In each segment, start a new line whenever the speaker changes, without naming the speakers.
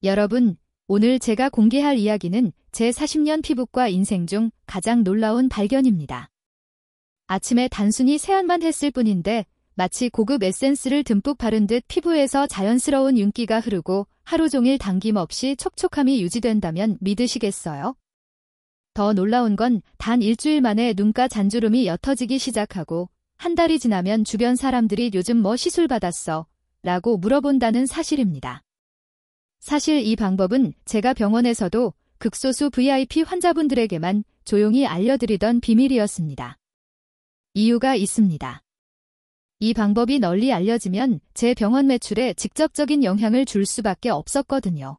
여러분, 오늘 제가 공개할 이야기는 제 40년 피부과 인생 중 가장 놀라운 발견입니다. 아침에 단순히 세안만 했을 뿐인데 마치 고급 에센스를 듬뿍 바른 듯 피부에서 자연스러운 윤기가 흐르고 하루 종일 당김없이 촉촉함이 유지된다면 믿으시겠어요? 더 놀라운 건 단 일주일 만에 눈가 잔주름이 옅어지기 시작하고 한 달이 지나면 주변 사람들이 요즘 뭐 시술 받았어? 라고 물어본다는 사실입니다. 사실 이 방법은 제가 병원에서도 극소수 VIP 환자분들에게만 조용히 알려드리던 비밀이었습니다. 이유가 있습니다. 이 방법이 널리 알려지면 제 병원 매출에 직접적인 영향을 줄 수밖에 없었거든요.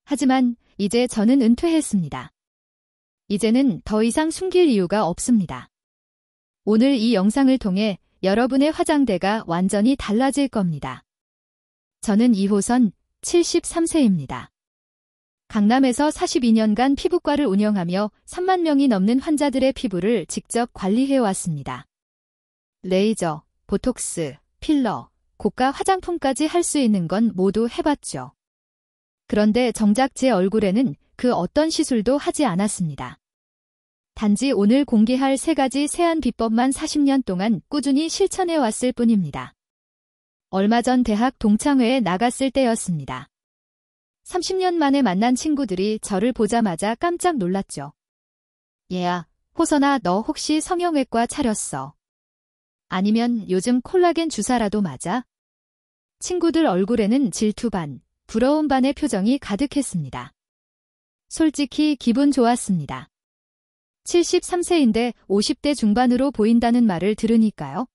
하지만 이제 저는 은퇴했습니다. 이제는 더 이상 숨길 이유가 없습니다. 오늘 이 영상을 통해 여러분의 화장대가 완전히 달라질 겁니다. 저는 이호선 73세입니다. 강남에서 42년간 피부과를 운영하며 3만 명이 넘는 환자들의 피부를 직접 관리해왔습니다. 레이저, 보톡스, 필러, 고가 화장품까지 할 수 있는 건 모두 해봤죠. 그런데 정작 제 얼굴에는 그 어떤 시술도 하지 않았습니다. 단지 오늘 공개할 3가지 세안 비법만 40년 동안 꾸준히 실천해왔을 뿐입니다. 얼마 전 대학 동창회에 나갔을 때였습니다. 30년 만에 만난 친구들이 저를 보자마자 깜짝 놀랐죠. 얘야, 호선아, 너 혹시 성형외과 차렸어? 아니면 요즘 콜라겐 주사라도 맞아? 친구들 얼굴에는 질투 반, 부러움 반의 표정이 가득했습니다. 솔직히 기분 좋았습니다. 73세인데 50대 중반으로 보인다는 말을 들으니까요.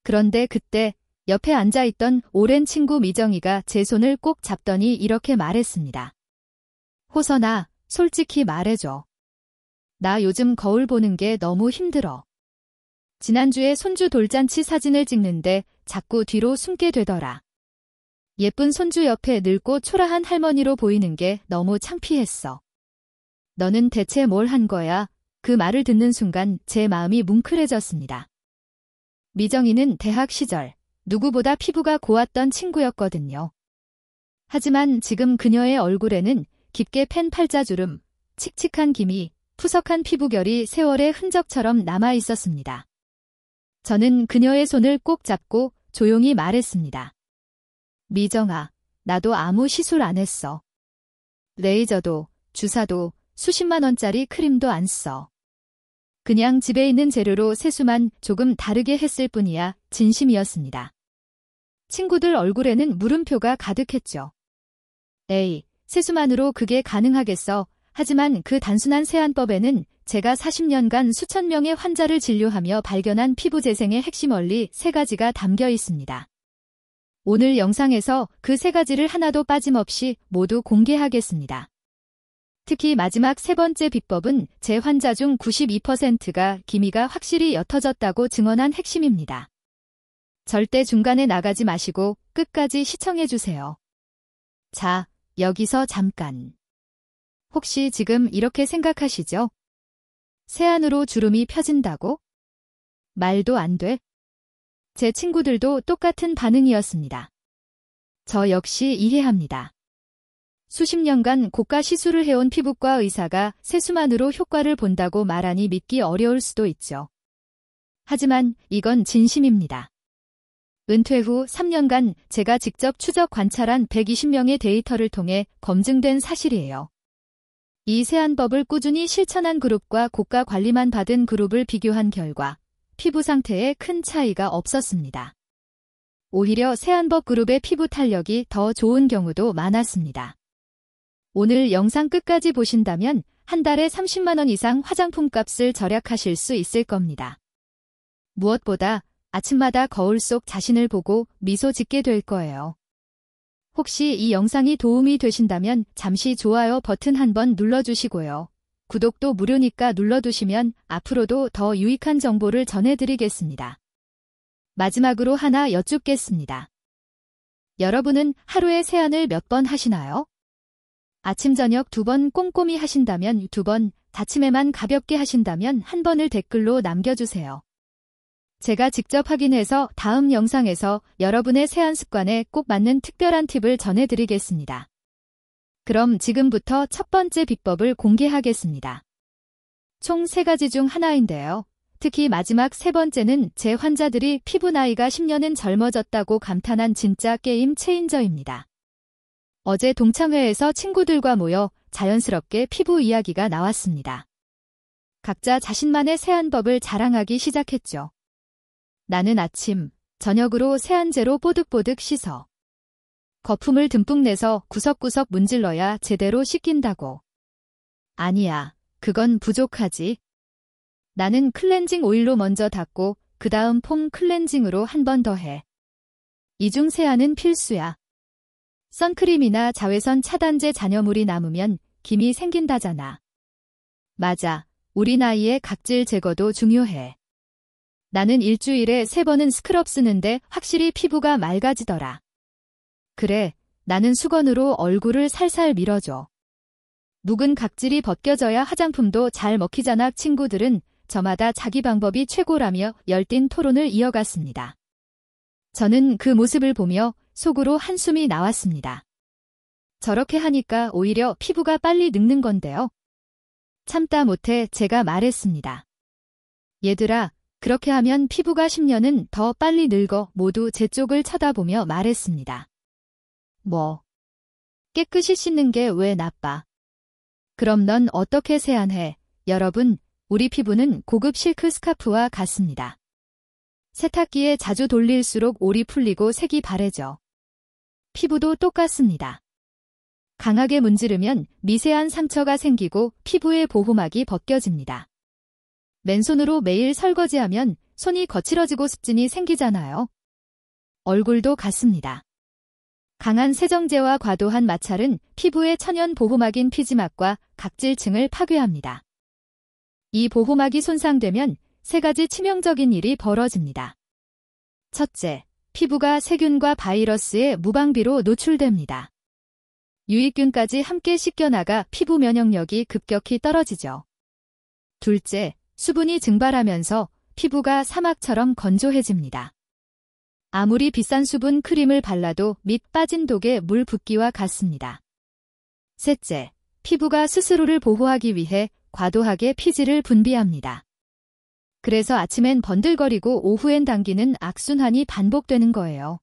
그런데 그때 옆에 앉아있던 오랜 친구 미정이가 제 손을 꼭 잡더니 이렇게 말했습니다. 호선아, 솔직히 말해줘. 나 요즘 거울 보는 게 너무 힘들어. 지난주에 손주 돌잔치 사진을 찍는데 자꾸 뒤로 숨게 되더라. 예쁜 손주 옆에 늙고 초라한 할머니로 보이는 게 너무 창피했어. 너는 대체 뭘 한 거야? 그 말을 듣는 순간 제 마음이 뭉클해졌습니다. 미정이는 대학 시절 누구보다 피부가 고왔던 친구였거든요. 하지만 지금 그녀의 얼굴에는 깊게 팬 팔자주름, 칙칙한 기미, 푸석한 피부결이 세월의 흔적처럼 남아 있었습니다. 저는 그녀의 손을 꼭 잡고 조용히 말했습니다. 미정아, 나도 아무 시술 안 했어. 레이저도, 주사도, 수십만 원짜리 크림도 안 써. 그냥 집에 있는 재료로 세수만 조금 다르게 했을 뿐이야. 진심이었습니다. 친구들 얼굴에는 물음표가 가득했죠. 에이, 세수만으로 그게 가능하겠어. 하지만 그 단순한 세안법에는 제가 40년간 수천 명의 환자를 진료하며 발견한 피부 재생의 핵심 원리 3가지가 담겨 있습니다. 오늘 영상에서 그 3가지를 하나도 빠짐없이 모두 공개하겠습니다. 특히 마지막 3번째 비법은 제 환자 중 92%가 기미가 확실히 옅어졌다고 증언한 핵심입니다. 절대 중간에 나가지 마시고 끝까지 시청해주세요. 자, 여기서 잠깐. 혹시 지금 이렇게 생각하시죠? 세안으로 주름이 펴진다고? 말도 안 돼? 제 친구들도 똑같은 반응이었습니다. 저 역시 이해합니다. 수십 년간 고가 시술을 해온 피부과 의사가 세수만으로 효과를 본다고 말하니 믿기 어려울 수도 있죠. 하지만 이건 진심입니다. 은퇴 후 3년간 제가 직접 추적 관찰한 120명의 데이터를 통해 검증된 사실이에요. 이 세안법을 꾸준히 실천한 그룹과 고가 관리만 받은 그룹을 비교한 결과 피부 상태에 큰 차이가 없었습니다. 오히려 세안법 그룹의 피부 탄력이 더 좋은 경우도 많았습니다. 오늘 영상 끝까지 보신다면 한 달에 30만 원 이상 화장품 값을 절약하실 수 있을 겁니다. 무엇보다 아침마다 거울 속 자신을 보고 미소 짓게 될 거예요. 혹시 이 영상이 도움이 되신다면 잠시 좋아요 버튼 한번 눌러주시고요. 구독도 무료니까 눌러두시면 앞으로도 더 유익한 정보를 전해드리겠습니다. 마지막으로 하나 여쭙겠습니다. 여러분은 하루에 세안을 몇 번 하시나요? 아침 저녁 2번 꼼꼼히 하신다면 2번, 아침에만 가볍게 하신다면 1번을 댓글로 남겨주세요. 제가 직접 확인해서 다음 영상에서 여러분의 세안 습관에 꼭 맞는 특별한 팁을 전해드리겠습니다. 그럼 지금부터 첫 번째 비법을 공개하겠습니다. 총 3가지 중 하나인데요. 특히 마지막 3번째는 제 환자들이 피부 나이가 10년은 젊어졌다고 감탄한 진짜 게임 체인저입니다. 어제 동창회에서 친구들과 모여 자연스럽게 피부 이야기가 나왔습니다. 각자 자신만의 세안법을 자랑하기 시작했죠. 나는 아침, 저녁으로 세안제로 뽀득뽀득 씻어. 거품을 듬뿍 내서 구석구석 문질러야 제대로 씻긴다고. 아니야, 그건 부족하지. 나는 클렌징 오일로 먼저 닦고 그 다음 폼 클렌징으로 한 번 더 해. 이중 세안은 필수야. 선크림이나 자외선 차단제 잔여물이 남으면 김이 생긴다잖아. 맞아, 우리 나이에 각질 제거도 중요해. 나는 일주일에 3번은 스크럽 쓰는데 확실히 피부가 맑아지더라. 그래, 나는 수건으로 얼굴을 살살 밀어줘. 묵은 각질이 벗겨져야 화장품도 잘 먹히잖아. 친구들은 저마다 자기 방법이 최고라며 열띤 토론을 이어갔습니다. 저는 그 모습을 보며 속으로 한숨이 나왔습니다. 저렇게 하니까 오히려 피부가 빨리 늙는 건데요. 참다 못해 제가 말했습니다. 얘들아, 그렇게 하면 피부가 10년은 더 빨리 늙어. 모두 제 쪽을 쳐다보며 말했습니다. 뭐? 깨끗이 씻는 게 왜 나빠? 그럼 넌 어떻게 세안해? 여러분, 우리 피부는 고급 실크 스카프와 같습니다. 세탁기에 자주 돌릴수록 올이 풀리고 색이 바래져. 피부도 똑같습니다. 강하게 문지르면 미세한 상처가 생기고 피부의 보호막이 벗겨집니다. 맨손으로 매일 설거지하면 손이 거칠어지고 습진이 생기잖아요. 얼굴도 같습니다. 강한 세정제와 과도한 마찰은 피부의 천연 보호막인 피지막과 각질층을 파괴합니다. 이 보호막이 손상되면 3가지 치명적인 일이 벌어집니다. 첫째, 피부가 세균과 바이러스의 무방비로 노출됩니다. 유익균까지 함께 씻겨나가 피부 면역력이 급격히 떨어지죠. 둘째, 수분이 증발하면서 피부가 사막처럼 건조해집니다. 아무리 비싼 수분 크림을 발라도 밑 빠진 독에 물 붓기와 같습니다. 셋째, 피부가 스스로를 보호하기 위해 과도하게 피지를 분비합니다. 그래서 아침엔 번들거리고 오후엔 당기는 악순환이 반복되는 거예요.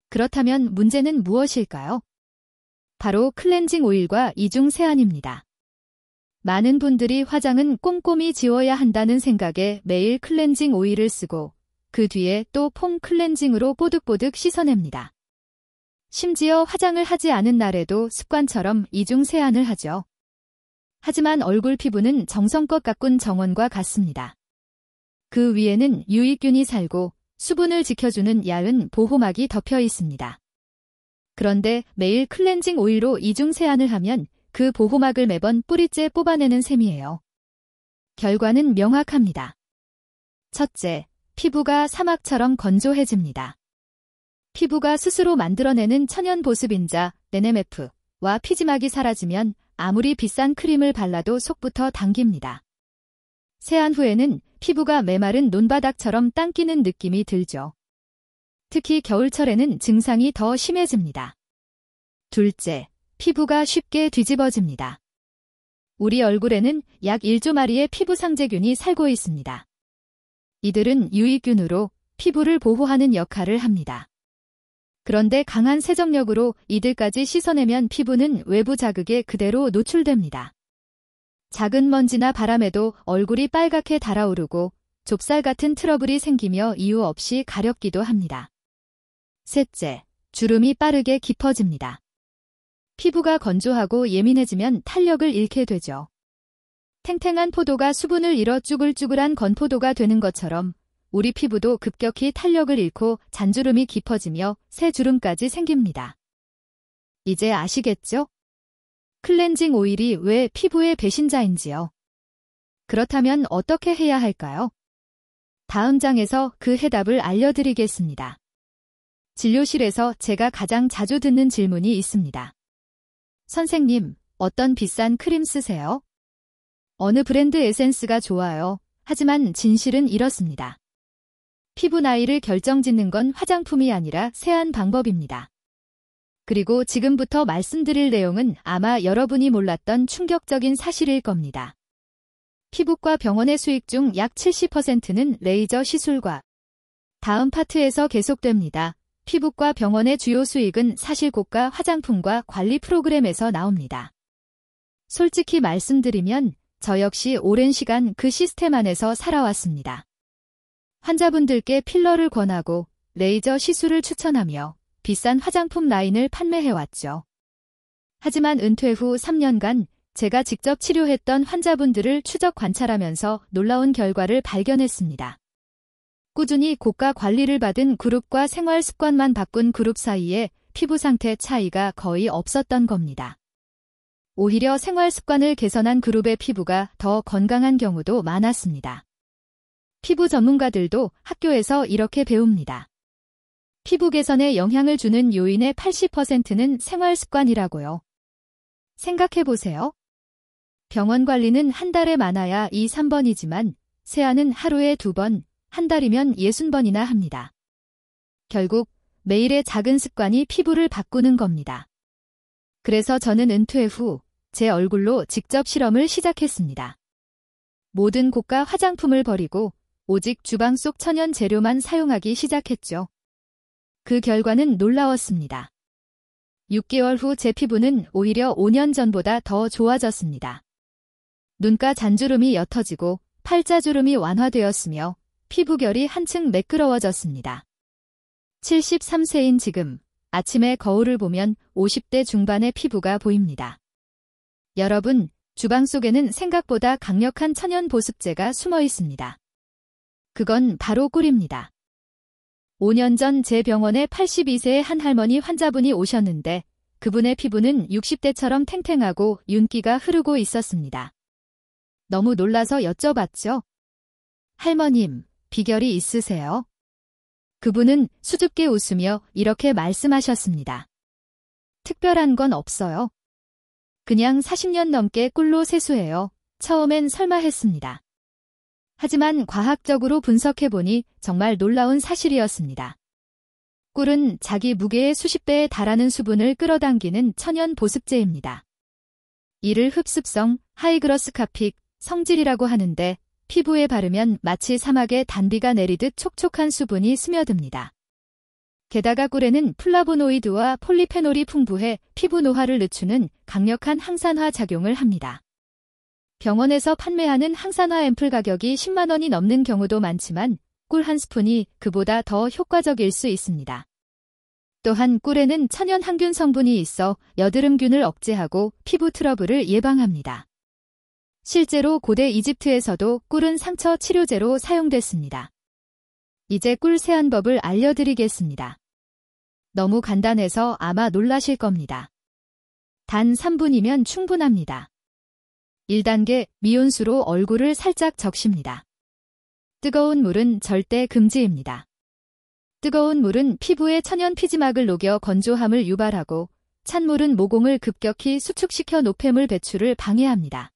그렇다면 문제는 무엇일까요? 바로 클렌징 오일과 이중 세안입니다. 많은 분들이 화장은 꼼꼼히 지워야 한다는 생각에 매일 클렌징 오일을 쓰고 그 뒤에 또 폼 클렌징으로 뽀득뽀득 씻어냅니다. 심지어 화장을 하지 않은 날에도 습관처럼 이중 세안을 하죠. 하지만 얼굴 피부는 정성껏 가꾼 정원과 같습니다. 그 위에는 유익균이 살고 수분을 지켜주는 야은 보호막이 덮여 있습니다. 그런데 매일 클렌징 오일로 이중 세안을 하면 그 보호막을 매번 뿌리째 뽑아내는 셈이에요. 결과는 명확합니다. 첫째, 피부가 사막처럼 건조해집니다. 피부가 스스로 만들어내는 천연 보습인자 NMF와 피지막이 사라지면 아무리 비싼 크림을 발라도 속부터 당깁니다. 세안 후에는 피부가 메마른 논바닥처럼 당기는 느낌이 들죠. 특히 겨울철에는 증상이 더 심해집니다. 둘째, 피부가 쉽게 뒤집어집니다. 우리 얼굴에는 약 1조 마리의 피부 상재균이 살고 있습니다. 이들은 유익균으로 피부를 보호하는 역할을 합니다. 그런데 강한 세정력으로 이들까지 씻어내면 피부는 외부 자극에 그대로 노출됩니다. 작은 먼지나 바람에도 얼굴이 빨갛게 달아오르고 좁쌀 같은 트러블이 생기며 이유 없이 가렵기도 합니다. 셋째, 주름이 빠르게 깊어집니다. 피부가 건조하고 예민해지면 탄력을 잃게 되죠. 탱탱한 포도가 수분을 잃어 쭈글쭈글한 건포도가 되는 것처럼 우리 피부도 급격히 탄력을 잃고 잔주름이 깊어지며 새 주름까지 생깁니다. 이제 아시겠죠? 클렌징 오일이 왜 피부의 배신자인지요. 그렇다면 어떻게 해야 할까요? 다음 장에서 그 해답을 알려드리겠습니다. 진료실에서 제가 가장 자주 듣는 질문이 있습니다. 선생님, 어떤 비싼 크림 쓰세요? 어느 브랜드 에센스가 좋아요? 하지만 진실은 이렇습니다. 피부 나이를 결정짓는 건 화장품이 아니라 세안 방법입니다. 그리고 지금부터 말씀드릴 내용은 아마 여러분이 몰랐던 충격적인 사실일 겁니다. 피부과 병원의 수익 중 약 70%는 레이저 시술과 다음 파트에서 계속됩니다. 피부과 병원의 주요 수익은 사실 고가 화장품과 관리 프로그램에서 나옵니다. 솔직히 말씀드리면 저 역시 오랜 시간 그 시스템 안에서 살아왔습니다. 환자분들께 필러를 권하고 레이저 시술을 추천하며 비싼 화장품 라인을 판매해왔죠. 하지만 은퇴 후 3년간 제가 직접 치료했던 환자분들을 추적 관찰하면서 놀라운 결과를 발견했습니다. 꾸준히 고가 관리를 받은 그룹과 생활 습관만 바꾼 그룹 사이에 피부 상태 차이가 거의 없었던 겁니다. 오히려 생활 습관을 개선한 그룹의 피부가 더 건강한 경우도 많았습니다. 피부 전문가들도 학교에서 이렇게 배웁니다. 피부 개선에 영향을 주는 요인의 80%는 생활 습관이라고요. 생각해보세요. 병원 관리는 한 달에 많아야 2, 3번이지만 세안은 하루에 2번, 한 달이면 60번이나 합니다. 결국 매일의 작은 습관이 피부를 바꾸는 겁니다. 그래서 저는 은퇴 후 제 얼굴로 직접 실험을 시작했습니다. 모든 고가 화장품을 버리고 오직 주방 속 천연 재료만 사용하기 시작했죠. 그 결과는 놀라웠습니다. 6개월 후 제 피부는 오히려 5년 전보다 더 좋아졌습니다. 눈가 잔주름이 옅어지고 팔자주름이 완화되었으며 피부결이 한층 매끄러워졌습니다. 73세인 지금 아침에 거울을 보면 50대 중반의 피부가 보입니다. 여러분, 주방 속에는 생각보다 강력한 천연 보습제가 숨어 있습니다. 그건 바로 꿀입니다. 5년 전 제 병원에 82세의 한 할머니 환자분이 오셨는데 그분의 피부는 60대처럼 탱탱하고 윤기가 흐르고 있었습니다. 너무 놀라서 여쭤봤죠. 할머님, 비결이 있으세요? 그분은 수줍게 웃으며 이렇게 말씀하셨습니다. 특별한 건 없어요. 그냥 40년 넘게 꿀로 세수해요. 처음엔 설마 했습니다. 하지만 과학적으로 분석해보니 정말 놀라운 사실이었습니다. 꿀은 자기 무게의 수십 배에 달하는 수분을 끌어당기는 천연 보습제입니다. 이를 흡습성, 하이그로스카픽, 성질이라고 하는데 피부에 바르면 마치 사막에 단비가 내리듯 촉촉한 수분이 스며듭니다. 게다가 꿀에는 플라보노이드와 폴리페놀이 풍부해 피부 노화를 늦추는 강력한 항산화 작용을 합니다. 병원에서 판매하는 항산화 앰플 가격이 10만 원이 넘는 경우도 많지만 꿀 한 스푼이 그보다 더 효과적일 수 있습니다. 또한 꿀에는 천연 항균 성분이 있어 여드름균을 억제하고 피부 트러블을 예방합니다. 실제로 고대 이집트에서도 꿀은 상처 치료제로 사용됐습니다. 이제 꿀 세안법을 알려드리겠습니다. 너무 간단해서 아마 놀라실 겁니다. 단 3분이면 충분합니다. 1단계, 미온수로 얼굴을 살짝 적십니다. 뜨거운 물은 절대 금지입니다. 뜨거운 물은 피부의 천연 피지막을 녹여 건조함을 유발하고 찬물은 모공을 급격히 수축시켜 노폐물 배출을 방해합니다.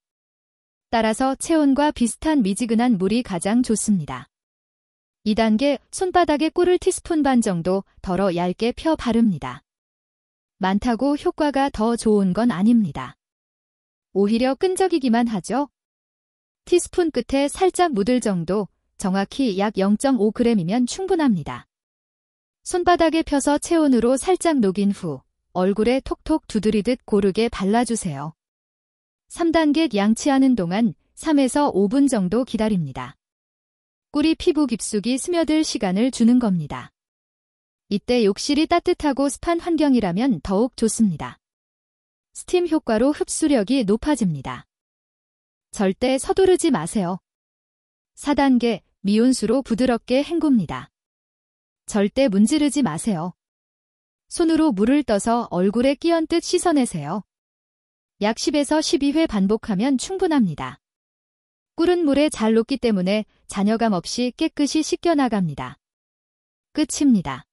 따라서 체온과 비슷한 미지근한 물이 가장 좋습니다. 2단계, 손바닥에 꿀을 티스푼 반 정도 덜어 얇게 펴 바릅니다. 많다고 효과가 더 좋은 건 아닙니다. 오히려 끈적이기만 하죠. 티스푼 끝에 살짝 묻을 정도, 정확히 약 0.5g이면 충분합니다. 손바닥에 펴서 체온으로 살짝 녹인 후 얼굴에 톡톡 두드리듯 고르게 발라주세요. 3단계, 양치하는 동안 3에서 5분 정도 기다립니다. 꿀이 피부 깊숙이 스며들 시간을 주는 겁니다. 이때 욕실이 따뜻하고 습한 환경이라면 더욱 좋습니다. 스팀 효과로 흡수력이 높아집니다. 절대 서두르지 마세요. 4단계, 미온수로 부드럽게 헹굽니다. 절대 문지르지 마세요. 손으로 물을 떠서 얼굴에 끼얹듯 씻어내세요. 약 10에서 12회 반복하면 충분합니다. 꿀은 물에 잘 녹기 때문에 잔여감 없이 깨끗이 씻겨나갑니다. 끝입니다.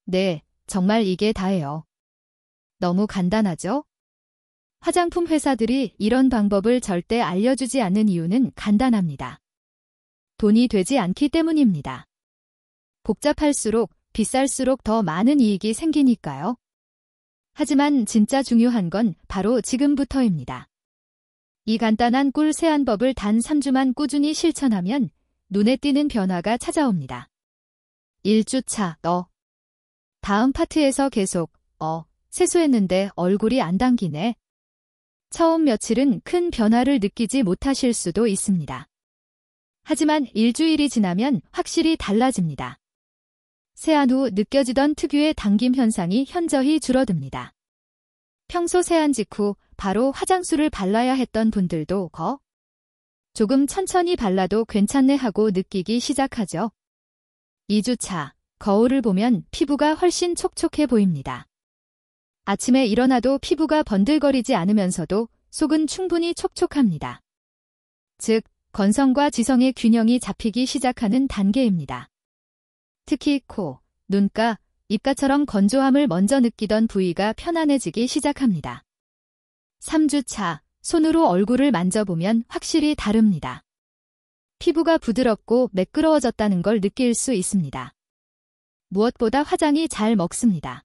네, 정말 이게 다예요. 너무 간단하죠? 화장품 회사들이 이런 방법을 절대 알려주지 않는 이유는 간단합니다. 돈이 되지 않기 때문입니다. 복잡할수록 비쌀수록 더 많은 이익이 생기니까요. 하지만 진짜 중요한 건 바로 지금부터입니다. 이 간단한 꿀 세안법을 단 3주만 꾸준히 실천하면 눈에 띄는 변화가 찾아옵니다. 1주차, 다음 파트에서 계속, 세수했는데 얼굴이 안 당기네. 처음 며칠은 큰 변화를 느끼지 못하실 수도 있습니다. 하지만 일주일이 지나면 확실히 달라집니다. 세안 후 느껴지던 특유의 당김 현상이 현저히 줄어듭니다. 평소 세안 직후 바로 화장수를 발라야 했던 분들도 조금 천천히 발라도 괜찮네 하고 느끼기 시작하죠. 2주차, 거울을 보면 피부가 훨씬 촉촉해 보입니다. 아침에 일어나도 피부가 번들거리지 않으면서도 속은 충분히 촉촉합니다. 즉, 건성과 지성의 균형이 잡히기 시작하는 단계입니다. 특히 코, 눈가, 입가처럼 건조함을 먼저 느끼던 부위가 편안해지기 시작합니다. 3주차, 손으로 얼굴을 만져보면 확실히 다릅니다. 피부가 부드럽고 매끄러워졌다는 걸 느낄 수 있습니다. 무엇보다 화장이 잘 먹습니다.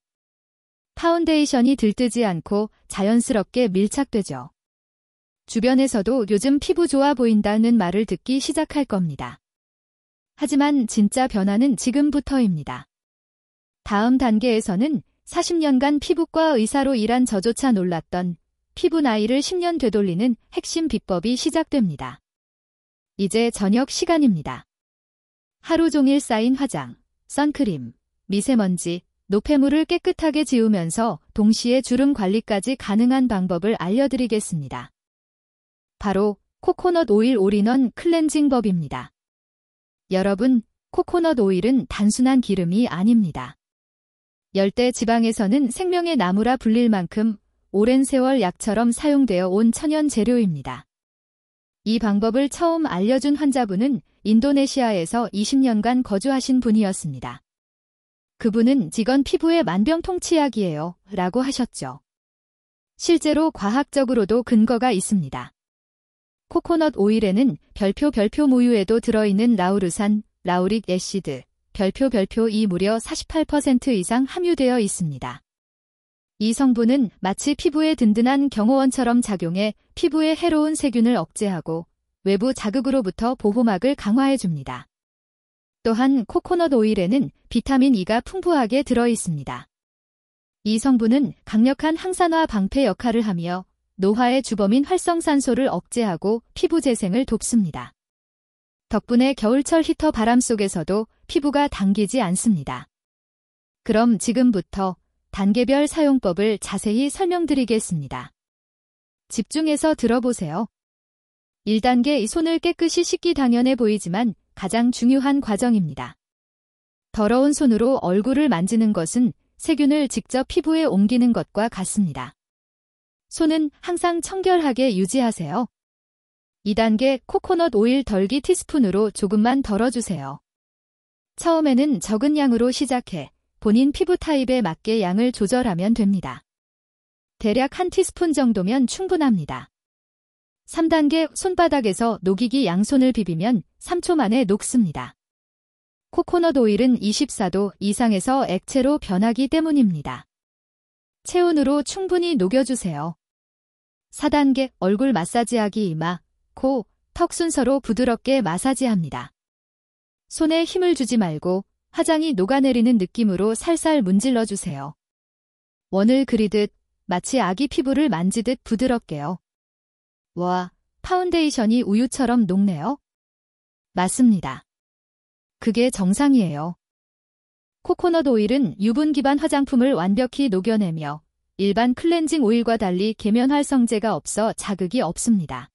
파운데이션이 들뜨지 않고 자연스럽게 밀착되죠. 주변에서도 요즘 피부 좋아 보인다는 말을 듣기 시작할 겁니다. 하지만 진짜 변화는 지금부터입니다. 다음 단계에서는 40년간 피부과 의사로 일한 저조차 놀랐던 피부 나이를 10년 되돌리는 핵심 비법이 시작됩니다. 이제 저녁 시간입니다. 하루 종일 쌓인 화장, 선크림, 미세먼지, 노폐물을 깨끗하게 지우면서 동시에 주름 관리까지 가능한 방법을 알려드리겠습니다. 바로 코코넛 오일 올인원 클렌징법입니다. 여러분, 코코넛 오일은 단순한 기름이 아닙니다. 열대 지방에서는 생명의 나무라 불릴 만큼 오랜 세월 약처럼 사용되어 온 천연 재료입니다. 이 방법을 처음 알려준 환자분은 인도네시아에서 20년간 거주하신 분이었습니다. 그분은 "이건 피부의 만병통치약이에요 라고 하셨죠. 실제로 과학적으로도 근거가 있습니다. 코코넛 오일에는 별표 모유에도 들어있는 라우르산, 라우릭 애시드, 별표이 무려 48% 이상 함유되어 있습니다. 이 성분은 마치 피부에 든든한 경호원처럼 작용해 피부의 해로운 세균을 억제하고 외부 자극으로부터 보호막을 강화해줍니다. 또한 코코넛 오일에는 비타민 E가 풍부하게 들어있습니다. 이 성분은 강력한 항산화 방패 역할을 하며 노화의 주범인 활성산소를 억제하고 피부 재생을 돕습니다. 덕분에 겨울철 히터 바람 속에서도 피부가 당기지 않습니다. 그럼 지금부터 단계별 사용법을 자세히 설명드리겠습니다. 집중해서 들어보세요. 1단계, 손을 깨끗이 씻기 당연해 보이지만 가장 중요한 과정입니다. 더러운 손으로 얼굴을 만지는 것은 세균을 직접 피부에 옮기는 것과 같습니다. 손은 항상 청결하게 유지하세요. 2단계, 코코넛 오일 덜기 티스푼으로 조금만 덜어주세요. 처음에는 적은 양으로 시작해 본인 피부 타입에 맞게 양을 조절하면 됩니다. 대략 1티스푼 정도면 충분합니다. 3단계, 손바닥에서 녹이기 양손을 비비면 3초 만에 녹습니다. 코코넛 오일은 24도 이상에서 액체로 변하기 때문입니다. 체온으로 충분히 녹여주세요. 4단계, 얼굴 마사지하기. 이마, 코, 턱 순서로 부드럽게 마사지합니다. 손에 힘을 주지 말고 화장이 녹아내리는 느낌으로 살살 문질러주세요. 원을 그리듯 마치 아기 피부를 만지듯 부드럽게요. 와, 파운데이션이 우유처럼 녹네요. 맞습니다. 그게 정상이에요. 코코넛 오일은 유분 기반 화장품을 완벽히 녹여내며 일반 클렌징 오일과 달리 계면 활성제가 없어 자극이 없습니다.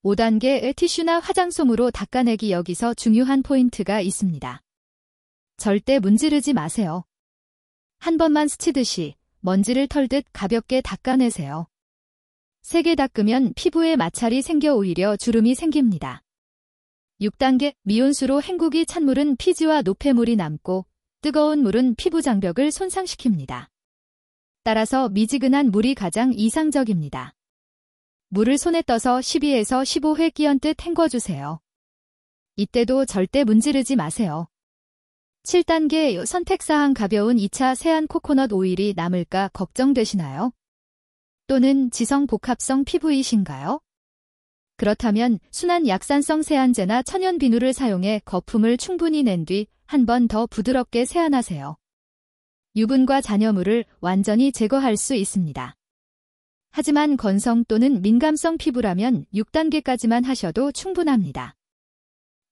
5단계, 티슈나 화장솜으로 닦아내기. 여기서 중요한 포인트가 있습니다. 절대 문지르지 마세요. 한 번만 스치듯이 먼지를 털듯 가볍게 닦아내세요. 세게 닦으면 피부에 마찰이 생겨 오히려 주름이 생깁니다. 6단계, 미온수로 헹구기. 찬물은 피지와 노폐물이 남고 뜨거운 물은 피부 장벽을 손상시킵니다. 따라서 미지근한 물이 가장 이상적입니다. 물을 손에 떠서 12에서 15회 끼얹듯 헹궈주세요. 이때도 절대 문지르지 마세요. 7단계 선택사항 가벼운 2차 세안 코코넛 오일이 남을까 걱정되시나요? 또는 지성 복합성 피부이신가요? 그렇다면 순한 약산성 세안제나 천연 비누를 사용해 거품을 충분히 낸 뒤 한 번 더 부드럽게 세안하세요. 유분과 잔여물을 완전히 제거할 수 있습니다. 하지만 건성 또는 민감성 피부라면 6단계까지만 하셔도 충분합니다.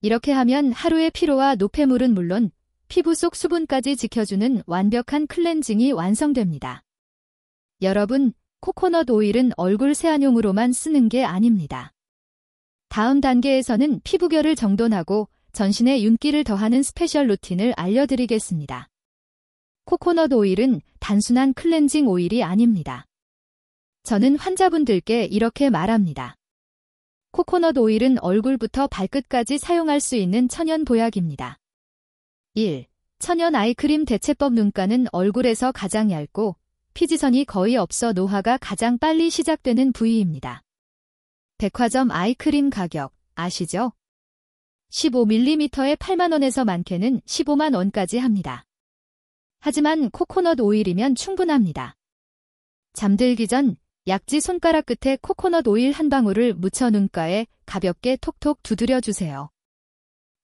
이렇게 하면 하루의 피로와 노폐물은 물론 피부 속 수분까지 지켜주는 완벽한 클렌징이 완성됩니다. 여러분, 코코넛 오일은 얼굴 세안용으로만 쓰는 게 아닙니다. 다음 단계에서는 피부결을 정돈하고 전신에 윤기를 더하는 스페셜 루틴을 알려드리겠습니다. 코코넛 오일은 단순한 클렌징 오일이 아닙니다. 저는 환자분들께 이렇게 말합니다. 코코넛 오일은 얼굴부터 발끝까지 사용할 수 있는 천연 보약입니다. 1. 천연 아이크림 대체법. 눈가는 얼굴에서 가장 얇고 피지선이 거의 없어 노화가 가장 빨리 시작되는 부위입니다. 백화점 아이크림 가격 아시죠? 15mm에 8만원에서 많게는 15만원까지 합니다. 하지만 코코넛 오일이면 충분합니다. 잠들기 전 약지 손가락 끝에 코코넛 오일 한 방울을 묻혀 눈가에 가볍게 톡톡 두드려주세요.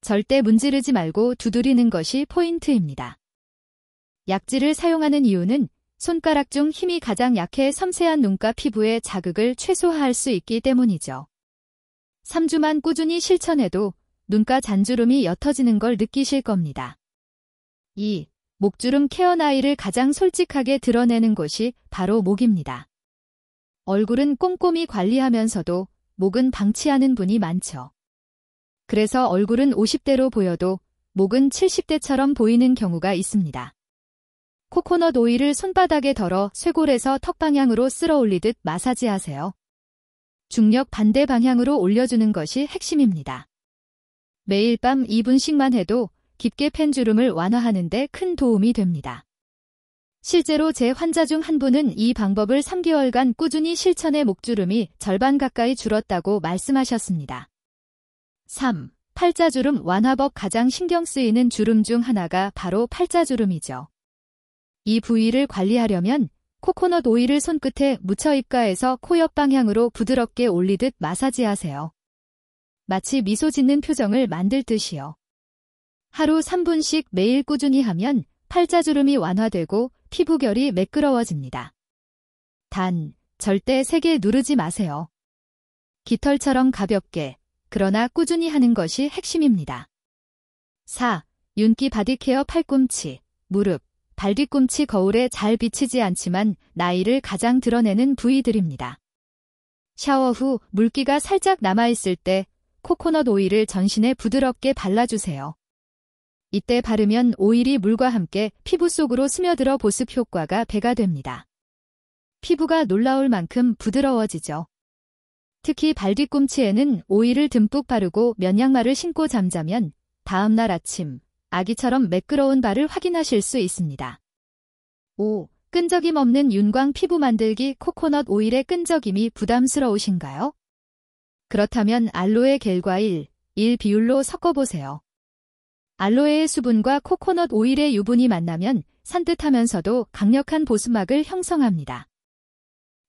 절대 문지르지 말고 두드리는 것이 포인트입니다. 약지를 사용하는 이유는 손가락 중 힘이 가장 약해 섬세한 눈가 피부의 자극을 최소화할 수 있기 때문이죠. 3주만 꾸준히 실천해도 눈가 잔주름이 옅어지는 걸 느끼실 겁니다. 2. 목주름 케어. 나이를 가장 솔직하게 드러내는 곳이 바로 목입니다. 얼굴은 꼼꼼히 관리하면서도 목은 방치하는 분이 많죠. 그래서 얼굴은 50대로 보여도 목은 70대처럼 보이는 경우가 있습니다. 코코넛 오일을 손바닥에 덜어 쇄골에서 턱 방향으로 쓸어 올리듯 마사지하세요. 중력 반대 방향으로 올려주는 것이 핵심입니다. 매일 밤 2분씩만 해도 깊게 팬 주름을 완화하는 데 큰 도움이 됩니다. 실제로 제 환자 중 한 분은 이 방법을 3개월간 꾸준히 실천해 목주름이 절반 가까이 줄었다고 말씀하셨습니다. 3. 팔자주름 완화법. 가장 신경 쓰이는 주름 중 하나가 바로 팔자주름이죠. 이 부위를 관리하려면 코코넛 오일을 손끝에 묻혀 입가에서 코 옆 방향으로 부드럽게 올리듯 마사지하세요. 마치 미소 짓는 표정을 만들 듯이요. 하루 3분씩 매일 꾸준히 하면 팔자주름이 완화되고 피부결이 매끄러워집니다. 단, 절대 세게 누르지 마세요. 깃털처럼 가볍게, 그러나 꾸준히 하는 것이 핵심입니다. 4. 윤기 바디케어. 팔꿈치, 무릎, 발뒤꿈치 거울에 잘 비치지 않지만 나이를 가장 드러내는 부위들입니다. 샤워 후 물기가 살짝 남아있을 때 코코넛 오일을 전신에 부드럽게 발라주세요. 이때 바르면 오일이 물과 함께 피부 속으로 스며들어 보습 효과가 배가 됩니다. 피부가 놀라울 만큼 부드러워지죠. 특히 발뒤꿈치에는 오일을 듬뿍 바르고 면양말을 신고 잠자면 다음날 아침 아기처럼 매끄러운 발을 확인하실 수 있습니다. 5. 끈적임 없는 윤광 피부 만들기. 코코넛 오일의 끈적임이 부담스러우신가요? 그렇다면 알로에 겔과 1 비율로 섞어보세요. 알로에의 수분과 코코넛 오일의 유분이 만나면 산뜻하면서도 강력한 보습막을 형성합니다.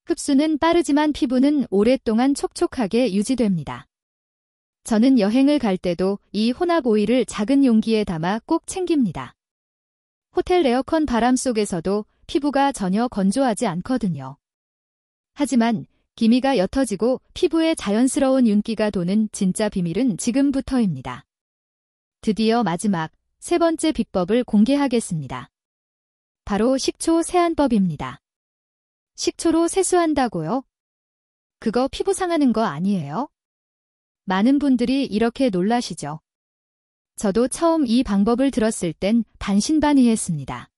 흡수는 빠르지만 피부는 오랫동안 촉촉하게 유지됩니다. 저는 여행을 갈 때도 이 혼합 오일을 작은 용기에 담아 꼭 챙깁니다. 호텔 에어컨 바람 속에서도 피부가 전혀 건조하지 않거든요. 하지만 기미가 옅어지고 피부에 자연스러운 윤기가 도는 진짜 비밀은 지금부터입니다. 드디어 마지막, 세 번째 비법을 공개하겠습니다. 바로 식초 세안법입니다. 식초로 세수한다고요? 그거 피부 상하는 거 아니에요? 많은 분들이 이렇게 놀라시죠. 저도 처음 이 방법을 들었을 땐 반신반의했습니다.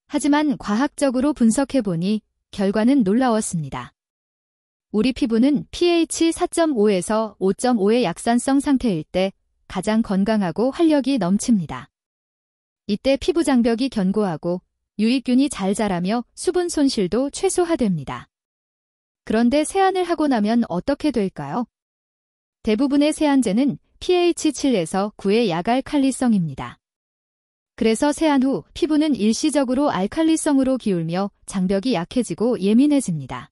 하지만 과학적으로 분석해보니 결과는 놀라웠습니다. 우리 피부는 pH 4.5에서 5.5의 약산성 상태일 때 가장 건강하고 활력이 넘칩니다. 이때 피부 장벽이 견고하고 유익균이 잘 자라며 수분 손실도 최소화됩니다. 그런데 세안을 하고 나면 어떻게 될까요? 대부분의 세안제는 pH 7에서 9의 약알칼리성입니다. 그래서 세안 후 피부는 일시적으로 알칼리성으로 기울며 장벽이 약해지고 예민해집니다.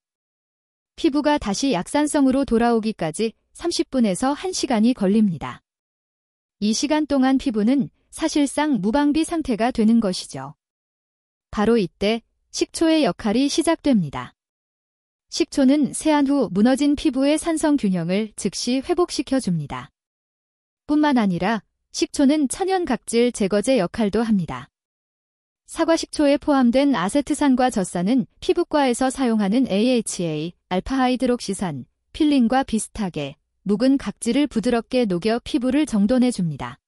피부가 다시 약산성으로 돌아오기까지 30분에서 1시간이 걸립니다. 이 시간 동안 피부는 사실상 무방비 상태가 되는 것이죠. 바로 이때 식초의 역할이 시작됩니다. 식초는 세안 후 무너진 피부의 산성 균형을 즉시 회복시켜줍니다. 뿐만 아니라 식초는 천연 각질 제거제 역할도 합니다. 사과 식초에 포함된 아세트산과 젖산은 피부과에서 사용하는 AHA, 알파하이드록시산, 필링과 비슷하게 묵은 각질을 부드럽게 녹여 피부를 정돈해줍니다.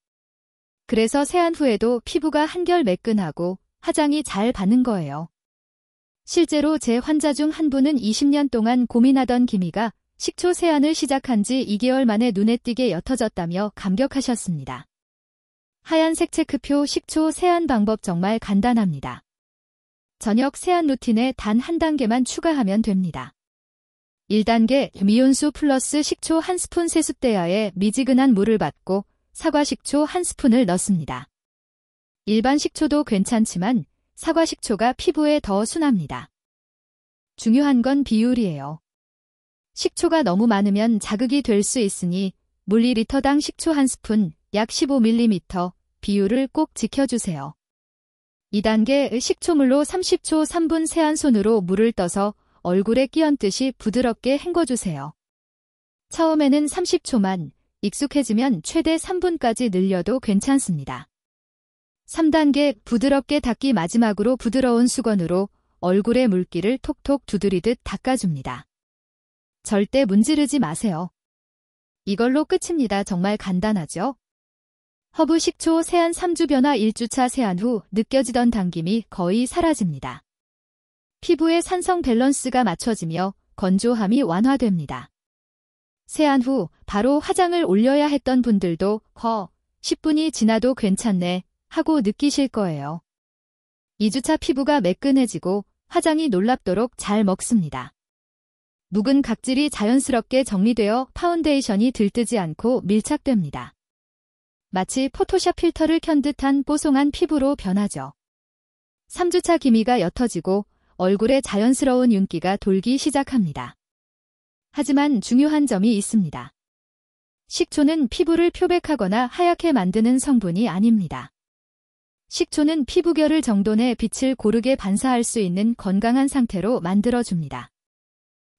그래서 세안 후에도 피부가 한결 매끈하고 화장이 잘 받는 거예요. 실제로 제 환자 중 한 분은 20년 동안 고민하던 기미가 식초 세안을 시작한 지 2개월 만에 눈에 띄게 옅어졌다며 감격하셨습니다. 하얀색 체크표 식초 세안 방법 정말 간단합니다. 저녁 세안 루틴에 단 한 단계만 추가하면 됩니다. 1단계 미온수 플러스 식초 1스푼 세숫대야에 미지근한 물을 받고 사과 식초 1스푼을 넣습니다. 일반 식초도 괜찮지만 사과 식초가 피부에 더 순합니다. 중요한 건 비율이에요. 식초가 너무 많으면 자극이 될 수 있으니 물리리터당 식초 1스푼, 약 15ml 비율을 꼭 지켜주세요. 2단계 식초물로 30초 3분 세안 손으로 물을 떠서 얼굴에 끼얹듯이 부드럽게 헹궈주세요. 처음에는 30초만, 익숙해지면 최대 3분까지 늘려도 괜찮습니다. 3단계 부드럽게 닦기 마지막으로 부드러운 수건으로 얼굴의 물기를 톡톡 두드리듯 닦아줍니다. 절대 문지르지 마세요. 이걸로 끝입니다. 정말 간단하죠? 허브 식초 세안 3주 변화 1주차 세안 후 느껴지던 당김이 거의 사라집니다. 피부의 산성 밸런스가 맞춰지며 건조함이 완화됩니다. 세안 후 바로 화장을 올려야 했던 분들도 10분이 지나도 괜찮네 하고 느끼실 거예요. 2주차 피부가 매끈해지고 화장이 놀랍도록 잘 먹습니다. 묵은 각질이 자연스럽게 정리되어 파운데이션이 들뜨지 않고 밀착됩니다. 마치 포토샵 필터를 켠 듯한 뽀송한 피부로 변하죠. 3주차 기미가 옅어지고 얼굴에 자연스러운 윤기가 돌기 시작합니다. 하지만 중요한 점이 있습니다. 식초는 피부를 표백하거나 하얗게 만드는 성분이 아닙니다. 식초는 피부결을 정돈해 빛을 고르게 반사할 수 있는 건강한 상태로 만들어줍니다.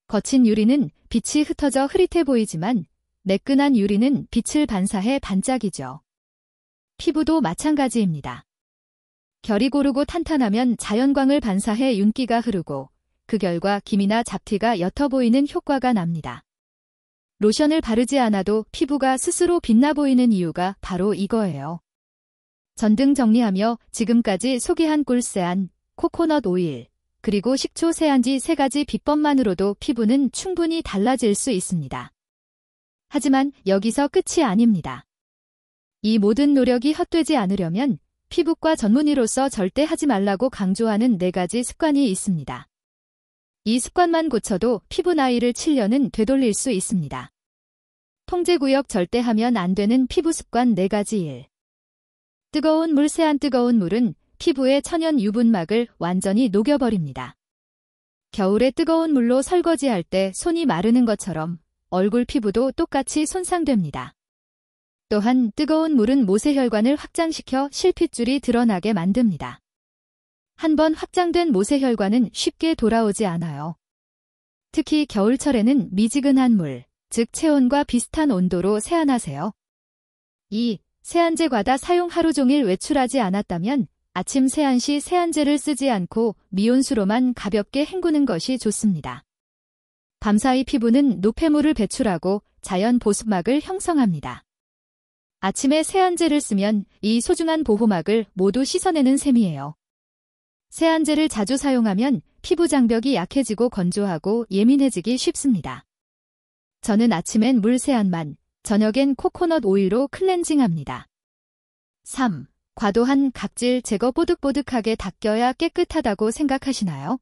거친 유리는 빛이 흩어져 흐릿해 보이지만 매끈한 유리는 빛을 반사해 반짝이죠. 피부도 마찬가지입니다. 결이 고르고 탄탄하면 자연광을 반사해 윤기가 흐르고 그 결과 기미나 잡티가 옅어 보이는 효과가 납니다. 로션을 바르지 않아도 피부가 스스로 빛나 보이는 이유가 바로 이거예요. 전등 정리하며 지금까지 소개한 꿀세안, 코코넛 오일, 그리고 식초 세안지 3가지 비법만으로도 피부는 충분히 달라질 수 있습니다. 하지만 여기서 끝이 아닙니다. 이 모든 노력이 헛되지 않으려면 피부과 전문의로서 절대 하지 말라고 강조하는 4가지 습관이 있습니다. 이 습관만 고쳐도 피부 나이를 7년은 되돌릴 수 있습니다. 통제구역 절대 하면 안 되는 피부 습관 4가지 1. 뜨거운 물 세안 뜨거운 물은 피부의 천연 유분막을 완전히 녹여버립니다. 겨울에 뜨거운 물로 설거지할 때 손이 마르는 것처럼 얼굴 피부도 똑같이 손상됩니다. 또한 뜨거운 물은 모세혈관을 확장시켜 실핏줄이 드러나게 만듭니다. 한번 확장된 모세혈관은 쉽게 돌아오지 않아요. 특히 겨울철에는 미지근한 물, 즉 체온과 비슷한 온도로 세안하세요. 2. 세안제 과다 사용 하루 종일 외출하지 않았다면 아침 세안 시 세안제를 쓰지 않고 미온수로만 가볍게 헹구는 것이 좋습니다. 밤사이 피부는 노폐물을 배출하고 자연 보습막을 형성합니다. 아침에 세안제를 쓰면 이 소중한 보호막을 모두 씻어내는 셈이에요. 세안제를 자주 사용하면 피부 장벽이 약해지고 건조하고 예민해지기 쉽습니다. 저는 아침엔 물 세안만, 저녁엔 코코넛 오일로 클렌징합니다. 3. 과도한 각질 제거 뽀득뽀득하게 닦여야 깨끗하다고 생각하시나요?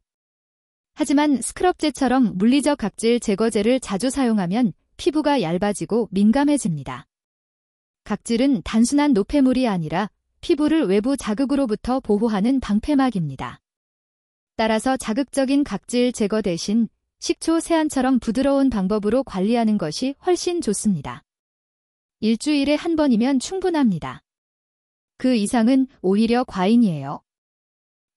하지만 스크럽제처럼 물리적 각질 제거제를 자주 사용하면 피부가 얇아지고 민감해집니다. 각질은 단순한 노폐물이 아니라 피부를 외부 자극으로부터 보호하는 방패막입니다. 따라서 자극적인 각질 제거 대신 식초 세안처럼 부드러운 방법으로 관리하는 것이 훨씬 좋습니다. 일주일에 한 번이면 충분합니다. 그 이상은 오히려 과잉이에요.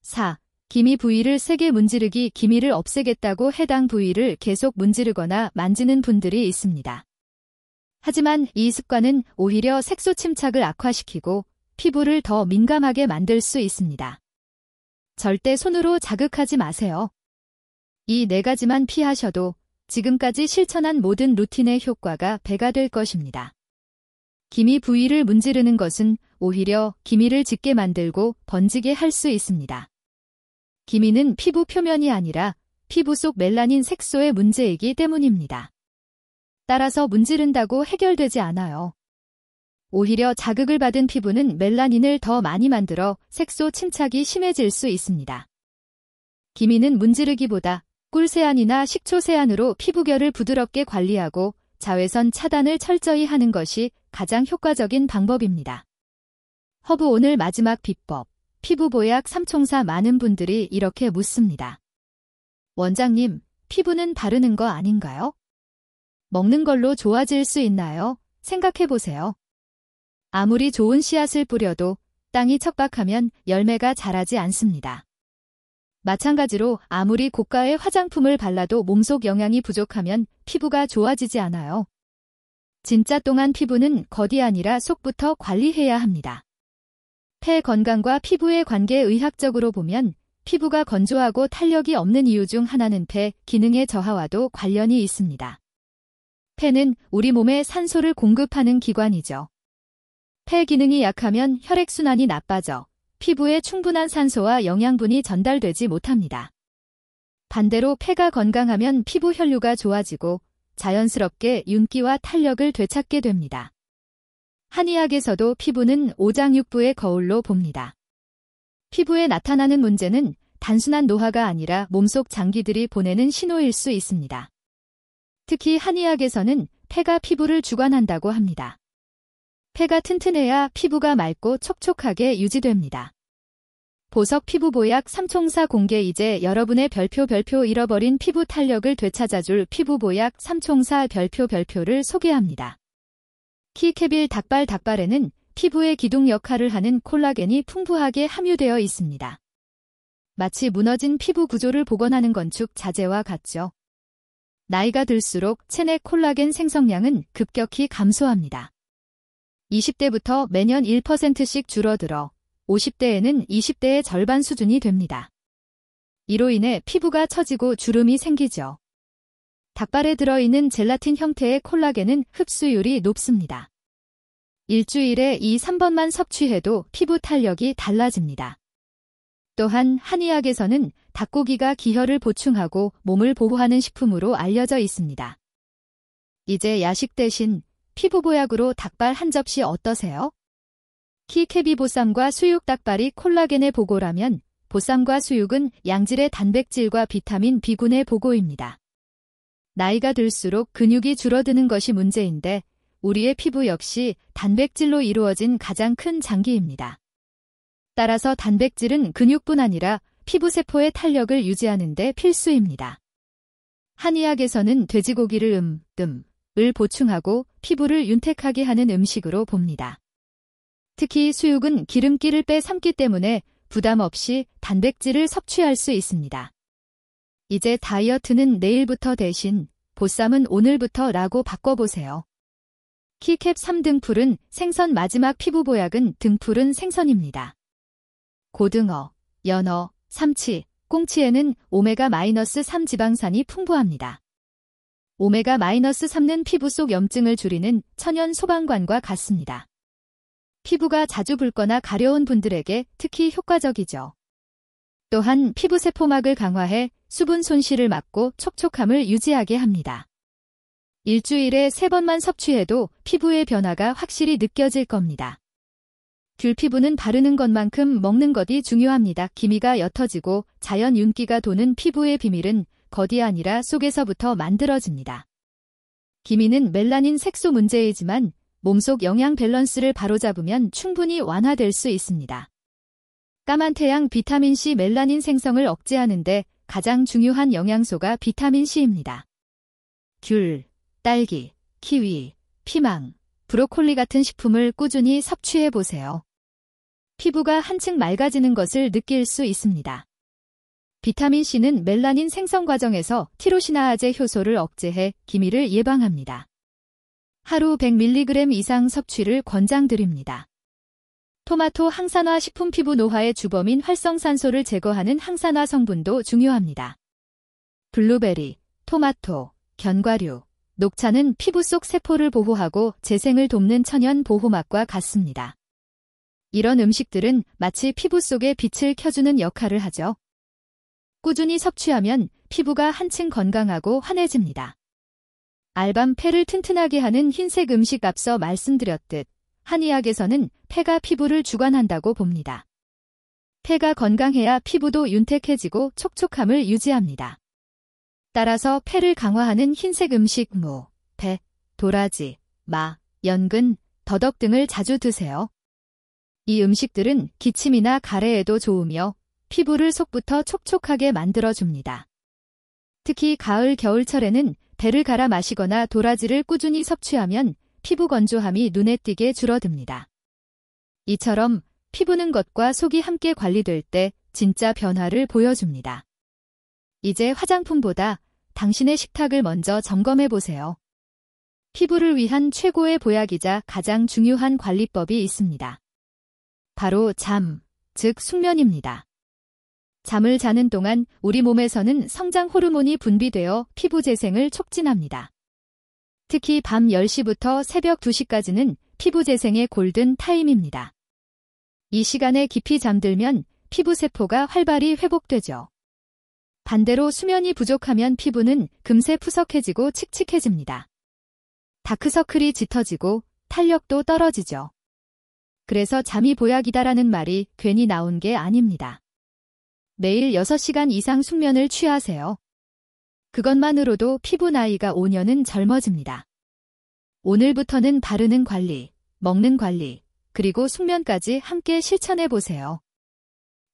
4. 기미 부위를 세게 문지르기. 기미를 없애겠다고 해당 부위를 계속 문지르거나 만지는 분들이 있습니다. 하지만 이 습관은 오히려 색소 침착을 악화시키고 피부를 더 민감하게 만들 수 있습니다. 절대 손으로 자극하지 마세요. 이 4가지만 피하셔도 지금까지 실천한 모든 루틴의 효과가 배가 될 것입니다. 기미 부위를 문지르는 것은 오히려 기미를 짙게 만들고 번지게 할 수 있습니다. 기미는 피부 표면이 아니라 피부 속 멜라닌 색소의 문제이기 때문입니다. 따라서 문지른다고 해결되지 않아요. 오히려 자극을 받은 피부는 멜라닌을 더 많이 만들어 색소 침착이 심해질 수 있습니다. 기미는 문지르기보다 꿀세안이나 식초세안으로 피부결을 부드럽게 관리하고 자외선 차단을 철저히 하는 것이 가장 효과적인 방법입니다. 허브 오늘 마지막 비법. 피부 보약 3총사. 많은 분들이 이렇게 묻습니다. 원장님, 피부는 바르는 거 아닌가요? 먹는 걸로 좋아질 수 있나요? 생각해보세요. 아무리 좋은 씨앗을 뿌려도 땅이 척박하면 열매가 자라지 않습니다. 마찬가지로 아무리 고가의 화장품을 발라도 몸속 영양이 부족하면 피부가 좋아지지 않아요. 진짜 똥한 피부는 겉이 아니라 속부터 관리해야 합니다. 폐 건강과 피부의 관계. 의학적으로 보면 피부가 건조하고 탄력이 없는 이유 중 하나는 폐 기능의 저하와도 관련이 있습니다. 폐는 우리 몸에 산소를 공급하는 기관이죠. 폐 기능이 약하면 혈액순환이 나빠져 피부에 충분한 산소와 영양분이 전달되지 못합니다. 반대로 폐가 건강하면 피부 혈류가 좋아지고 자연스럽게 윤기와 탄력을 되찾게 됩니다. 한의학에서도 피부는 오장육부의 거울로 봅니다. 피부에 나타나는 문제는 단순한 노화가 아니라 몸속 장기들이 보내는 신호일 수 있습니다. 특히 한의학에서는 폐가 피부를 주관한다고 합니다. 폐가 튼튼해야 피부가 맑고 촉촉하게 유지됩니다. 보석 피부 보약 3총사 공개. 이제 여러분의 별표 잃어버린 피부 탄력을 되찾아줄 피부 보약 3총사 별표를 소개합니다. 키케빌 닭발에는 피부의 기둥 역할을 하는 콜라겐이 풍부하게 함유되어 있습니다. 마치 무너진 피부 구조를 복원하는 건축 자재와 같죠. 나이가 들수록 체내 콜라겐 생성량은 급격히 감소합니다. 20대부터 매년 1%씩 줄어들어 50대에는 20대의 절반 수준이 됩니다. 이로 인해 피부가 처지고 주름이 생기죠. 닭발에 들어있는 젤라틴 형태의 콜라겐은 흡수율이 높습니다. 일주일에 2-3번만 섭취해도 피부 탄력이 달라집니다. 또한 한의학에서는 닭고기가 기혈을 보충하고 몸을 보호하는 식품으로 알려져 있습니다. 이제 야식 대신 피부 보약으로 닭발 한 접시 어떠세요? 키케비 보쌈과 수육. 닭발이 콜라겐의 보고라면 보쌈과 수육은 양질의 단백질과 비타민 B군의 보고입니다. 나이가 들수록 근육이 줄어드는 것이 문제인데 우리의 피부 역시 단백질로 이루어진 가장 큰 장기입니다. 따라서 단백질은 근육뿐 아니라 피부세포의 탄력을 유지하는 데 필수입니다. 한의학에서는 돼지고기를 을 보충하고 피부를 윤택하게 하는 음식으로 봅니다. 특히 수육은 기름기를 빼삼기 때문에 부담 없이 단백질을 섭취할 수 있습니다. 이제 다이어트는 내일부터 대신 보쌈은 오늘부터라고 바꿔보세요. 키캡 3등푸른 생선. 마지막 피부 보약은 등푸른 생선입니다. 고등어, 연어, 삼치, 꽁치에는 오메가-3 지방산이 풍부합니다. 오메가-3는 피부 속 염증을 줄이는 천연 소방관과 같습니다. 피부가 자주 붉거나 가려운 분들에게 특히 효과적이죠. 또한 피부 세포막을 강화해 수분 손실을 막고 촉촉함을 유지하게 합니다. 일주일에 3번만 섭취해도 피부의 변화가 확실히 느껴질 겁니다. 귤 피부는 바르는 것만큼 먹는 것이 중요합니다. 기미가 옅어지고 자연 윤기가 도는 피부의 비밀은 겉이 아니라 속에서부터 만들어집니다. 기미는 멜라닌 색소 문제이지만 몸속 영양 밸런스를 바로잡으면 충분히 완화될 수 있습니다. 까만 태양 비타민C 멜라닌 생성을 억제하는데 가장 중요한 영양소가 비타민C입니다. 귤, 딸기, 키위, 피망, 브로콜리 같은 식품을 꾸준히 섭취해보세요. 피부가 한층 맑아지는 것을 느낄 수 있습니다. 비타민C는 멜라닌 생성 과정에서 티로시나아제 효소를 억제해 기미를 예방합니다. 하루 100mg 이상 섭취를 권장드립니다. 토마토 항산화 식품 피부 노화의 주범인 활성산소를 제거하는 항산화 성분도 중요합니다. 블루베리, 토마토, 견과류, 녹차는 피부 속 세포를 보호하고 재생을 돕는 천연 보호막과 같습니다. 이런 음식들은 마치 피부 속에 빛을 켜주는 역할을 하죠. 꾸준히 섭취하면 피부가 한층 건강하고 환해집니다. 알밤 폐를 튼튼하게 하는 흰색 음식 앞서 말씀드렸듯 한의학에서는 폐가 피부를 주관한다고 봅니다. 폐가 건강해야 피부도 윤택해지고 촉촉함을 유지합니다. 따라서 폐를 강화하는 흰색 음식 무, 배, 도라지, 마, 연근, 더덕 등을 자주 드세요. 이 음식들은 기침이나 가래에도 좋으며 피부를 속부터 촉촉하게 만들어줍니다. 특히 가을, 겨울철에는 배를 갈아 마시거나 도라지를 꾸준히 섭취하면 피부 건조함이 눈에 띄게 줄어듭니다. 이처럼 피부는 겉과 속이 함께 관리될 때 진짜 변화를 보여줍니다. 이제 화장품보다 당신의 식탁을 먼저 점검해보세요. 피부를 위한 최고의 보약이자 가장 중요한 관리법이 있습니다. 바로 잠, 즉 숙면입니다. 잠을 자는 동안 우리 몸에서는 성장 호르몬이 분비되어 피부 재생을 촉진합니다. 특히 밤 10시부터 새벽 2시까지는 피부 재생의 골든 타임입니다. 이 시간에 깊이 잠들면 피부 세포가 활발히 회복되죠. 반대로 수면이 부족하면 피부는 금세 푸석해지고 칙칙해집니다. 다크서클이 짙어지고 탄력도 떨어지죠. 그래서 잠이 보약이다라는 말이 괜히 나온 게 아닙니다. 매일 6시간 이상 숙면을 취하세요. 그것만으로도 피부 나이가 5년은 젊어집니다. 오늘부터는 바르는 관리, 먹는 관리, 그리고 숙면까지 함께 실천해보세요.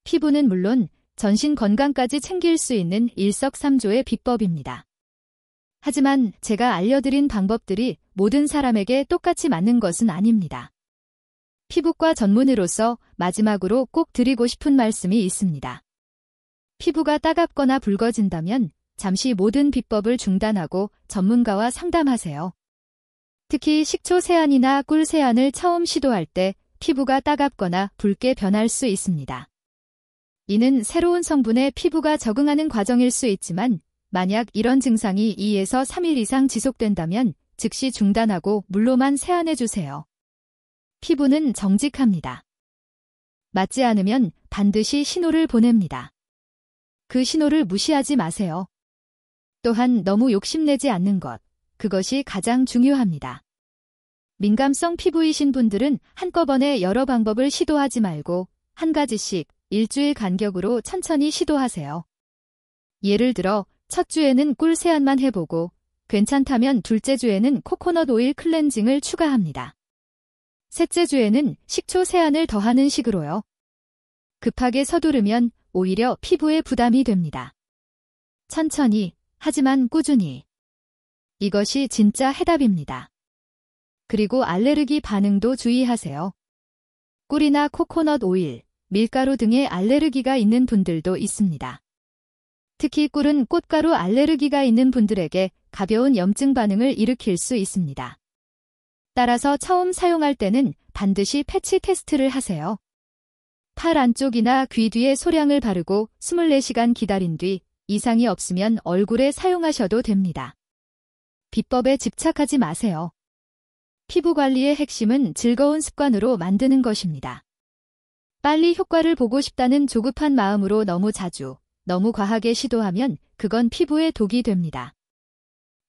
피부는 물론 전신 건강까지 챙길 수 있는 일석삼조의 비법입니다. 하지만 제가 알려드린 방법들이 모든 사람에게 똑같이 맞는 것은 아닙니다. 피부과 전문의로서 마지막으로 꼭 드리고 싶은 말씀이 있습니다. 피부가 따갑거나 붉어진다면 잠시 모든 비법을 중단하고 전문가와 상담하세요. 특히 식초 세안이나 꿀 세안을 처음 시도할 때 피부가 따갑거나 붉게 변할 수 있습니다. 이는 새로운 성분에 피부가 적응하는 과정일 수 있지만 만약 이런 증상이 2에서 3일 이상 지속된다면 즉시 중단하고 물로만 세안해주세요. 피부는 정직합니다. 맞지 않으면 반드시 신호를 보냅니다. 그 신호를 무시하지 마세요. 또한 너무 욕심내지 않는 것, 그것이 가장 중요합니다. 민감성 피부이신 분들은 한꺼번에 여러 방법을 시도하지 말고 한 가지씩 일주일 간격으로 천천히 시도하세요. 예를 들어 첫 주에는 꿀 세안만 해보고 괜찮다면 둘째 주에는 코코넛 오일 클렌징을 추가합니다. 셋째 주에는 식초 세안을 더하는 식으로요. 급하게 서두르면 오히려 피부에 부담이 됩니다. 천천히, 하지만 꾸준히. 이것이 진짜 해답입니다. 그리고 알레르기 반응도 주의하세요. 꿀이나 코코넛 오일, 밀가루 등의 알레르기가 있는 분들도 있습니다. 특히 꿀은 꽃가루 알레르기가 있는 분들에게 가벼운 염증 반응을 일으킬 수 있습니다. 따라서 처음 사용할 때는 반드시 패치 테스트를 하세요. 팔 안쪽이나 귀 뒤에 소량을 바르고 24시간 기다린 뒤 이상이 없으면 얼굴에 사용하셔도 됩니다. 비법에 집착하지 마세요. 피부 관리의 핵심은 즐거운 습관으로 만드는 것입니다. 빨리 효과를 보고 싶다는 조급한 마음으로 너무 자주, 너무 과하게 시도하면 그건 피부에 독이 됩니다.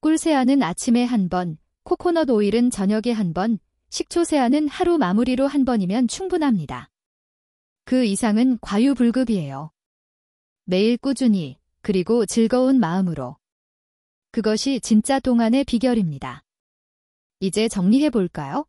꿀 세안은 아침에 한 번, 코코넛 오일은 저녁에 한 번, 식초 세안은 하루 마무리로 한 번이면 충분합니다. 그 이상은 과유불급이에요. 매일 꾸준히, 그리고 즐거운 마음으로. 그것이 진짜 동안의 비결입니다. 이제 정리해볼까요?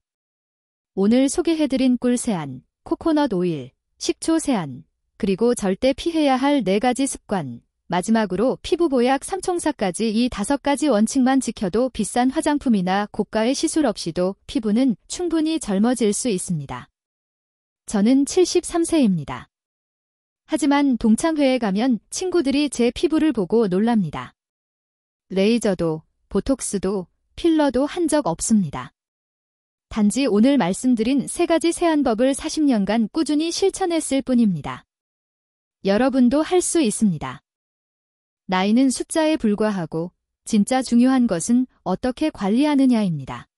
오늘 소개해드린 꿀 세안, 코코넛 오일, 식초 세안, 그리고 절대 피해야 할 4가지 습관, 마지막으로 피부 보약 3총사까지 이 5가지 원칙만 지켜도 비싼 화장품이나 고가의 시술 없이도 피부는 충분히 젊어질 수 있습니다. 저는 73세입니다. 하지만 동창회에 가면 친구들이 제 피부를 보고 놀랍니다. 레이저도, 보톡스도, 필러도 한 적 없습니다. 단지 오늘 말씀드린 3가지 세안법을 40년간 꾸준히 실천했을 뿐입니다. 여러분도 할 수 있습니다. 나이는 숫자에 불과하고 진짜 중요한 것은 어떻게 관리하느냐입니다.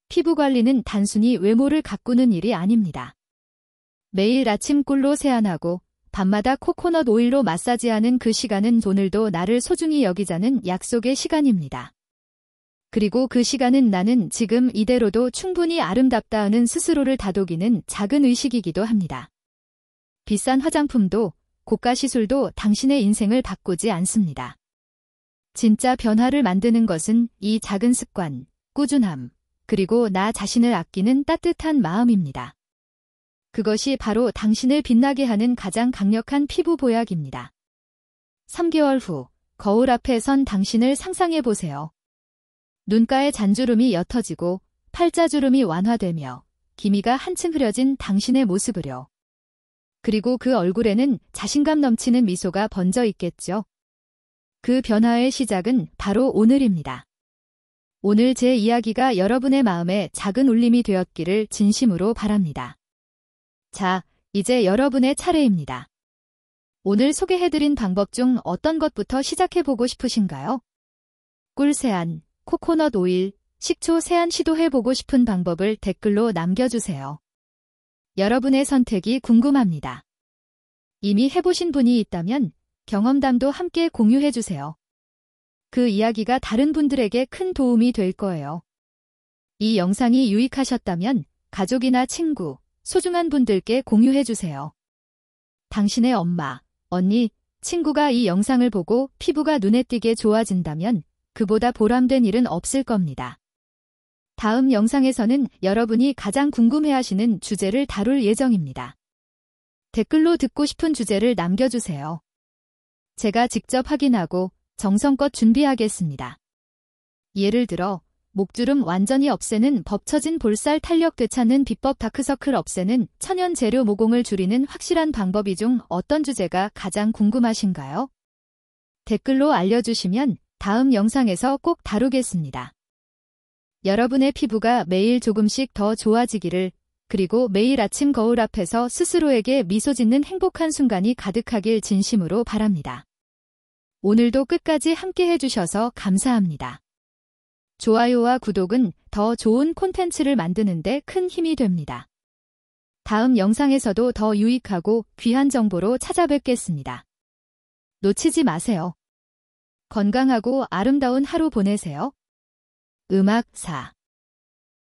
피부 관리는 단순히 외모를 가꾸는 일이 아닙니다. 매일 아침 꿀로 세안하고 밤마다 코코넛 오일로 마사지하는 그 시간은 오늘도 나를 소중히 여기자는 약속의 시간입니다. 그리고 그 시간은 나는 지금 이대로도 충분히 아름답다 하는 스스로를 다독이는 작은 의식이기도 합니다. 비싼 화장품도 고가 시술도 당신의 인생을 바꾸지 않습니다. 진짜 변화를 만드는 것은 이 작은 습관, 꾸준함, 그리고 나 자신을 아끼는 따뜻한 마음입니다. 그것이 바로 당신을 빛나게 하는 가장 강력한 피부 보약입니다. 3개월 후 거울 앞에 선 당신을 상상해 보세요. 눈가에 잔주름이 옅어지고 팔자주름이 완화되며 기미가 한층 흐려진 당신의 모습을요. 그리고 그 얼굴에는 자신감 넘치는 미소가 번져 있겠죠. 그 변화의 시작은 바로 오늘입니다. 오늘 제 이야기가 여러분의 마음에 작은 울림이 되었기를 진심으로 바랍니다. 자, 이제 여러분의 차례입니다. 오늘 소개해드린 방법 중 어떤 것부터 시작해보고 싶으신가요? 꿀 세안, 코코넛 오일, 식초 세안 시도해보고 싶은 방법을 댓글로 남겨주세요. 여러분의 선택이 궁금합니다. 이미 해보신 분이 있다면 경험담도 함께 공유해주세요. 그 이야기가 다른 분들에게 큰 도움이 될 거예요. 이 영상이 유익하셨다면 가족이나 친구, 소중한 분들께 공유해주세요. 당신의 엄마, 언니, 친구가 이 영상을 보고 피부가 눈에 띄게 좋아진다면 그보다 보람된 일은 없을 겁니다. 다음 영상에서는 여러분이 가장 궁금해하시는 주제를 다룰 예정입니다. 댓글로 듣고 싶은 주제를 남겨주세요. 제가 직접 확인하고 정성껏 준비하겠습니다. 예를 들어 목주름 완전히 없애는 법, 처진 볼살 탄력 되찾는 비법, 다크서클 없애는 천연 재료, 모공을 줄이는 확실한 방법이 중 어떤 주제가 가장 궁금하신가요? 댓글로 알려주시면 다음 영상에서 꼭 다루겠습니다. 여러분의 피부가 매일 조금씩 더 좋아지기를, 그리고 매일 아침 거울 앞에서 스스로에게 미소 짓는 행복한 순간이 가득하길 진심으로 바랍니다. 오늘도 끝까지 함께 해주셔서 감사합니다. 좋아요와 구독은 더 좋은 콘텐츠를 만드는 데 큰 힘이 됩니다. 다음 영상에서도 더 유익하고 귀한 정보로 찾아뵙겠습니다. 놓치지 마세요. 건강하고 아름다운 하루 보내세요. 음악사